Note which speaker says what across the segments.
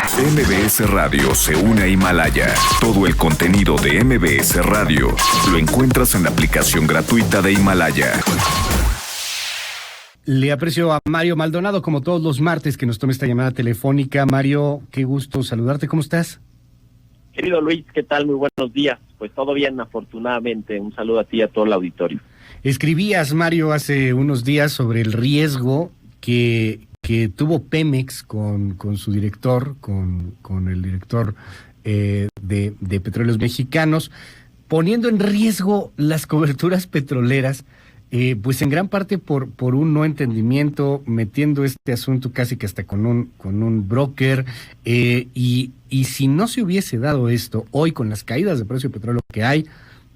Speaker 1: MBS Radio se une a Himalaya. Todo el contenido de MBS Radio lo encuentras en la aplicación gratuita de Himalaya.
Speaker 2: Le aprecio a Mario Maldonado, como todos los martes, que nos tome esta llamada telefónica. Mario, qué gusto saludarte. ¿Cómo estás?
Speaker 3: Querido Luis, ¿qué tal? Muy buenos días. Pues todo bien, afortunadamente. Un saludo a ti y a todo el auditorio.
Speaker 2: Escribías, Mario, hace unos días sobre el riesgo que tuvo Pemex con su director, con el director de Petróleos Mexicanos, poniendo en riesgo las coberturas petroleras, pues en gran parte por un no entendimiento, metiendo este asunto casi que hasta con un broker, y si no se hubiese dado esto, hoy con las caídas de precio de petróleo que hay,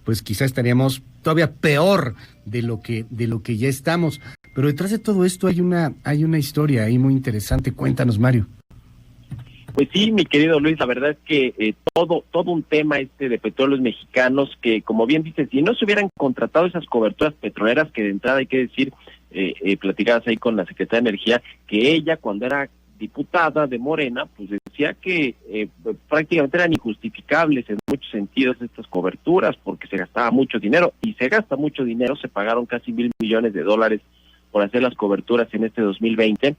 Speaker 2: pues quizá estaríamos todavía peor de lo que ya estamos. Pero detrás de todo esto hay una historia ahí muy interesante. Cuéntanos, Mario.
Speaker 3: Pues sí, mi querido Luis, la verdad es que todo un tema de Petróleos Mexicanos, que como bien dices, si no se hubieran contratado esas coberturas petroleras, que de entrada hay que decir, platicabas ahí con la Secretaria de Energía, que ella cuando era diputada de Morena, pues decía que prácticamente eran injustificables en muchos sentidos estas coberturas, porque se gastaba mucho dinero, y se gasta mucho dinero. Se pagaron casi $1,000 millones por hacer las coberturas en este 2020,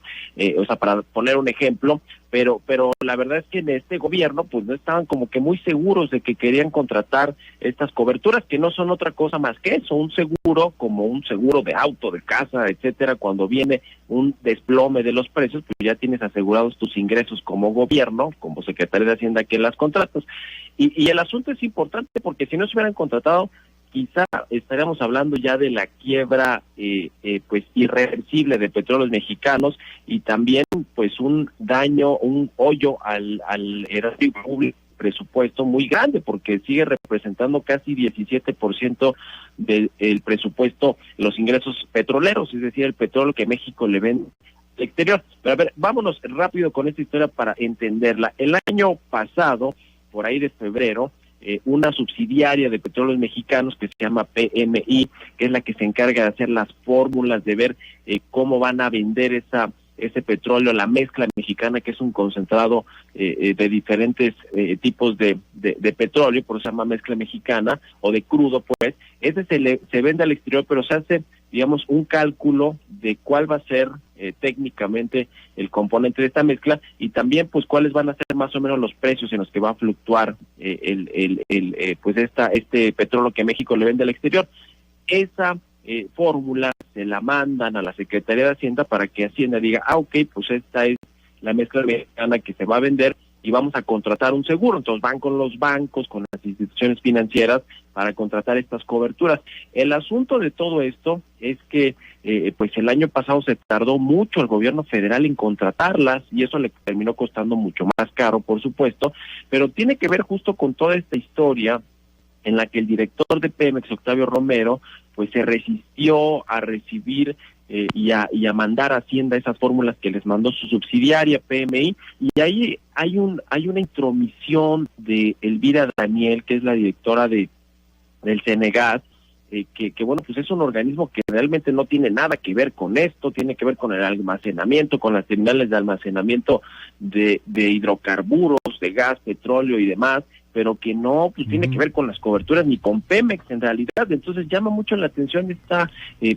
Speaker 3: o sea, para poner un ejemplo, pero la verdad es que en este gobierno pues no estaban como que muy seguros de que querían contratar estas coberturas, que no son otra cosa más que eso, un seguro, como un seguro de auto, de casa, etcétera. Cuando viene un desplome de los precios, pues ya tienes asegurados tus ingresos como gobierno, como Secretaría de Hacienda, que las contratas. Y el asunto es importante porque si no se hubieran contratado, quizá estaríamos hablando ya de la quiebra pues irreversible de Petróleos Mexicanos, y también pues un daño, un hoyo al erario público, presupuesto muy grande, porque sigue representando casi 17% del presupuesto, los ingresos petroleros, es decir, el petróleo que México le vende al exterior. Pero a ver, vámonos rápido con esta historia para entenderla. El año pasado, por ahí de febrero, una subsidiaria de Petróleos Mexicanos que se llama PMI, que es la que se encarga de hacer las fórmulas, de ver cómo van a vender ese petróleo, la mezcla mexicana, que es un concentrado de diferentes tipos de petróleo, por eso se llama mezcla mexicana, o de crudo, pues, ese se vende al exterior, pero se hace, digamos, un cálculo de cuál va a ser técnicamente el componente de esta mezcla, y también pues cuáles van a ser más o menos los precios en los que va a fluctuar pues este petróleo que México le vende al exterior. Esa fórmula se la mandan a la Secretaría de Hacienda para que Hacienda diga, ok, pues esta es la mezcla mexicana que se va a vender y vamos a contratar un seguro. Entonces van con los bancos, con las instituciones financieras para contratar estas coberturas. El asunto de todo esto es que pues el año pasado se tardó mucho el gobierno federal en contratarlas, y eso le terminó costando mucho más caro, por supuesto, pero tiene que ver justo con toda esta historia en la que el director de Pemex, Octavio Romero, pues se resistió a recibir y a mandar a Hacienda esas fórmulas que les mandó su subsidiaria PMI, y ahí hay una intromisión de Elvira Daniel, que es la directora del Cenegas, que bueno, pues es un organismo que realmente no tiene nada que ver con esto, tiene que ver con el almacenamiento, con las terminales de almacenamiento de hidrocarburos, de gas, petróleo y demás, pero que no pues tiene que ver con las coberturas ni con Pemex en realidad. Entonces llama mucho la atención esta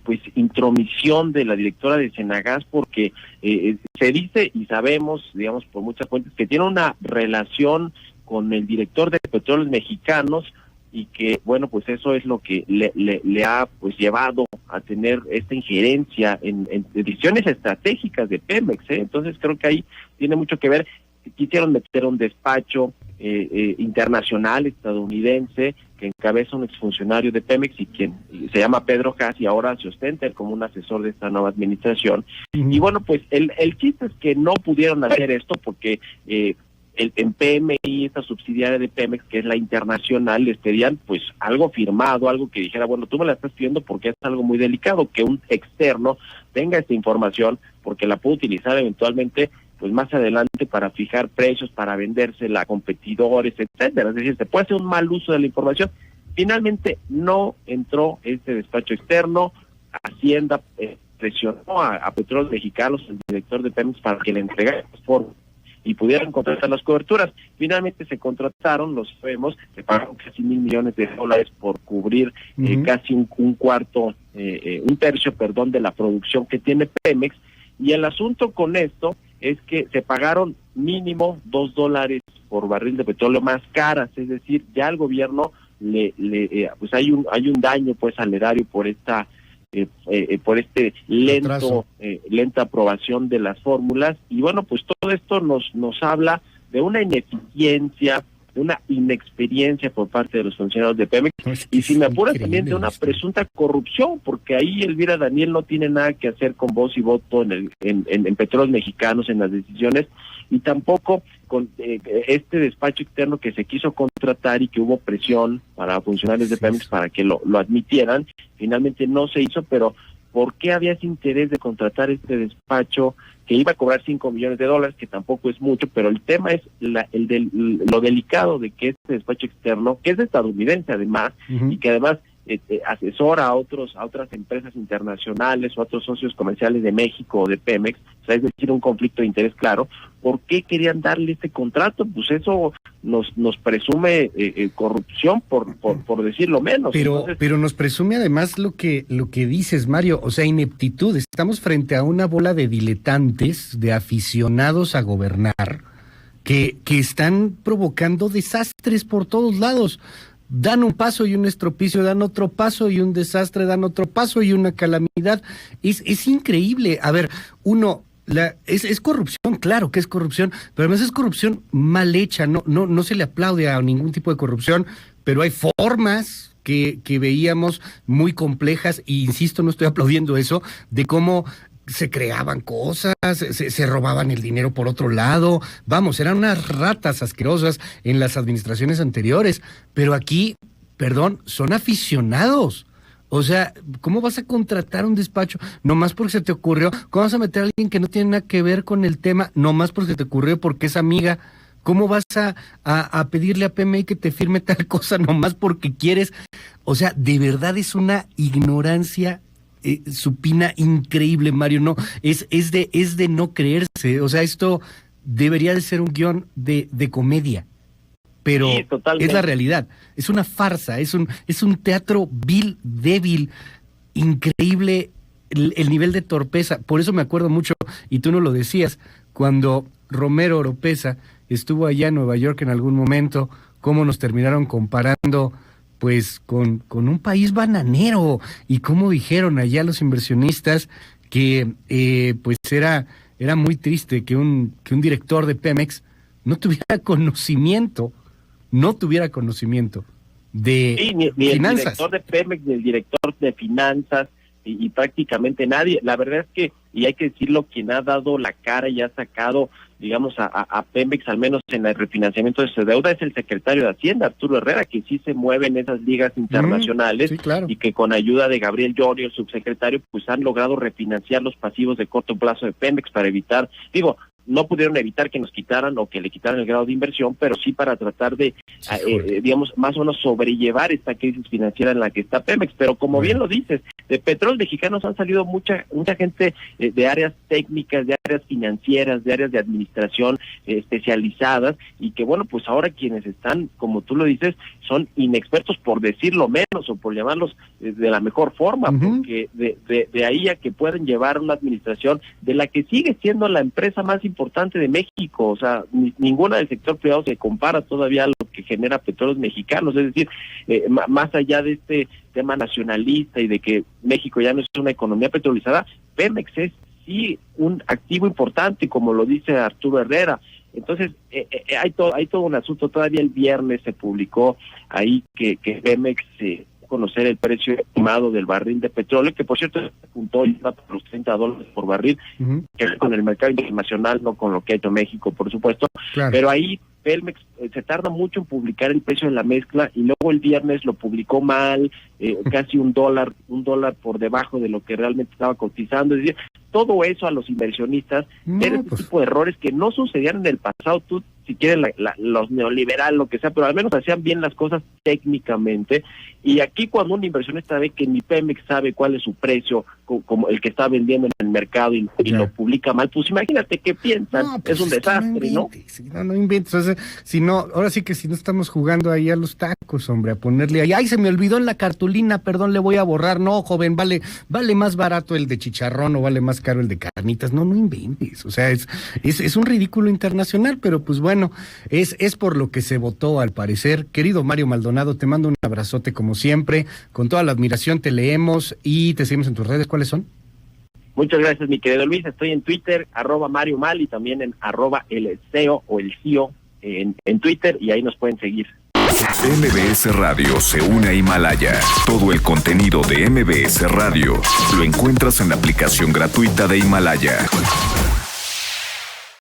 Speaker 3: pues intromisión de la directora de Cenagas, porque se dice y sabemos, digamos, por muchas fuentes, que tiene una relación con el director de Petróleos Mexicanos, y que bueno, pues eso es lo que le ha pues llevado a tener esta injerencia en decisiones estratégicas de Pemex, Entonces creo que ahí tiene mucho que ver. Quisieron meter un despacho internacional estadounidense que encabeza un exfuncionario de Pemex, y quien se llama Pedro Haas, y ahora se ostenta como un asesor de esta nueva administración. Y bueno, pues el chiste es que no pudieron hacer esto porque en PMI, esta subsidiaria de Pemex, que es la internacional, les pedían pues algo firmado, algo que dijera, bueno, tú me la estás pidiendo porque es algo muy delicado, que un externo tenga esta información, porque la puede utilizar eventualmente pues más adelante para fijar precios, para vendérsela a competidores, etcétera. Es decir, se puede hacer un mal uso de la información. Finalmente no entró este despacho externo. Hacienda presionó a Petróleos Mexicanos, el director de Pemex, para que le entregara las formas. y pudieran contratar las coberturas. Finalmente se contrataron, lo sabemos, se pagaron casi $1,000 millones por cubrir casi un tercio de la producción que tiene Pemex, y el asunto con esto es que se pagaron mínimo $2 por barril de petróleo más caras, es decir, ya el gobierno pues hay un daño pues al erario por esta por este lenta aprobación de las fórmulas, y bueno, pues todo esto nos habla de una ineficiencia, de una inexperiencia por parte de los funcionarios de Pemex, y si me apuras también de una presunta corrupción, porque ahí Elvira Daniel no tiene nada que hacer con voz y voto en Petróleos Mexicanos, en las decisiones, y tampoco con este despacho externo que se quiso contratar y que hubo presión para funcionarios de Pemex para que lo admitieran. Finalmente no se hizo, pero ¿por qué había ese interés de contratar este despacho que iba a cobrar $5 millones, que tampoco es mucho? Pero el tema es lo delicado de que este despacho externo, que es estadounidense además, y que además asesora a otras empresas internacionales o a otros socios comerciales de México o de Pemex, o sea, es decir, un conflicto de interés claro. ¿Por qué querían darle este contrato? Pues eso nos presume corrupción, por decirlo menos.
Speaker 2: Pero nos presume además lo que dices, Mario, o sea, ineptitud. Estamos frente a una bola de diletantes, de aficionados a gobernar, que están provocando desastres por todos lados. Dan un paso y un estropicio, dan otro paso y un desastre, dan otro paso y una calamidad. Es increíble. A ver, es corrupción, claro que es corrupción, pero además es corrupción mal hecha. No se le aplaude a ningún tipo de corrupción, pero hay formas que veíamos muy complejas, e insisto, no estoy aplaudiendo eso, de cómo se creaban cosas, se robaban el dinero por otro lado. Vamos, eran unas ratas asquerosas en las administraciones anteriores, pero aquí, perdón, son aficionados. O sea, ¿cómo vas a contratar un despacho nomás porque se te ocurrió? ¿Cómo vas a meter a alguien que no tiene nada que ver con el tema nomás porque se te ocurrió, porque es amiga? ¿Cómo vas a pedirle a PMI que te firme tal cosa nomás porque quieres? O sea, de verdad es una ignorancia supina increíble, Mario. No, es de no creerse. O sea, esto debería de ser un guión de comedia, pero sí, es la realidad. Es una farsa, es un teatro vil, débil, increíble el nivel de torpeza. Por eso me acuerdo mucho, y tú no lo decías, cuando Romero Oropesa estuvo allá en Nueva York en algún momento, cómo nos terminaron comparando pues con un país bananero, y como dijeron allá los inversionistas que pues era muy triste que un director de Pemex no tuviera conocimiento de
Speaker 3: ni
Speaker 2: finanzas.
Speaker 3: El director de Pemex, ni el director de finanzas, y prácticamente nadie. La verdad es que, y hay que decirlo, quien ha dado la cara y ha sacado, digamos, a Pemex, al menos en el refinanciamiento de su deuda, es el secretario de Hacienda, Arturo Herrera, que sí se mueve en esas ligas internacionales,
Speaker 2: sí, claro.
Speaker 3: Y que con ayuda de Gabriel Llorio, el subsecretario, pues han logrado refinanciar los pasivos de corto plazo de Pemex para evitar, no pudieron evitar que nos quitaran o que le quitaran el grado de inversión, pero sí para tratar de, digamos, más o menos sobrellevar esta crisis financiera en la que está Pemex. Pero como bien lo dices, de Petróleos Mexicanos han salido mucha gente de áreas técnicas, de áreas financieras, de áreas de administración especializadas, y que bueno, pues ahora quienes están, como tú lo dices, son inexpertos, por decirlo menos, o por llamarlos de la mejor forma, porque de ahí a que pueden llevar una administración de la que sigue siendo la empresa más importante de México. O sea, ninguna del sector privado se compara todavía a lo que genera Petróleos Mexicanos. Es decir, más allá de este tema nacionalista y de que México ya no es una economía petrolizada, Pemex es sí un activo importante, como lo dice Arturo Herrera. Entonces, hay todo un asunto. Todavía el viernes se publicó ahí que Pemex conocer el precio estimado del barril de petróleo, que por cierto se apuntó ya por los $30 por barril, que con el mercado internacional, no con lo que ha hecho México, por supuesto, claro. Pero ahí Pemex se tarda mucho en publicar el precio de la mezcla, y luego el viernes lo publicó mal, casi un dólar por debajo de lo que realmente estaba cotizando. Es decir, todo eso a los inversionistas era este tipo de errores que no sucedían en el pasado. Tú si quieren los neoliberal, lo que sea, pero al menos hacían bien las cosas técnicamente. Y aquí cuando una inversionista ve que ni Pemex sabe cuál es su precio, como el que está vendiendo en el mercado y lo publica mal, pues imagínate qué piensan. No, pues es un desastre, ¿no?
Speaker 2: No inventes. O sea, si no, ahora sí que si no estamos jugando ahí a los tacos, hombre, a ponerle ahí, ay, se me olvidó en la cartulina, perdón, le voy a borrar. No, joven, vale más barato el de chicharrón o vale más caro el de carnitas. No inventes. O sea, es un ridículo internacional, pero pues bueno, es por lo que se votó al parecer. Querido Mario Maldonado, te mando un abrazote como siempre, con toda la admiración te leemos y te seguimos en tus redes. ¿Cuáles son?
Speaker 3: Muchas gracias, mi querido Luis. Estoy en Twitter, @Mario Mal, y también en @el CEO o el CEO en Twitter, y ahí nos pueden seguir.
Speaker 1: MBS Radio se une a Himalaya. Todo el contenido de MBS Radio lo encuentras en la aplicación gratuita de Himalaya.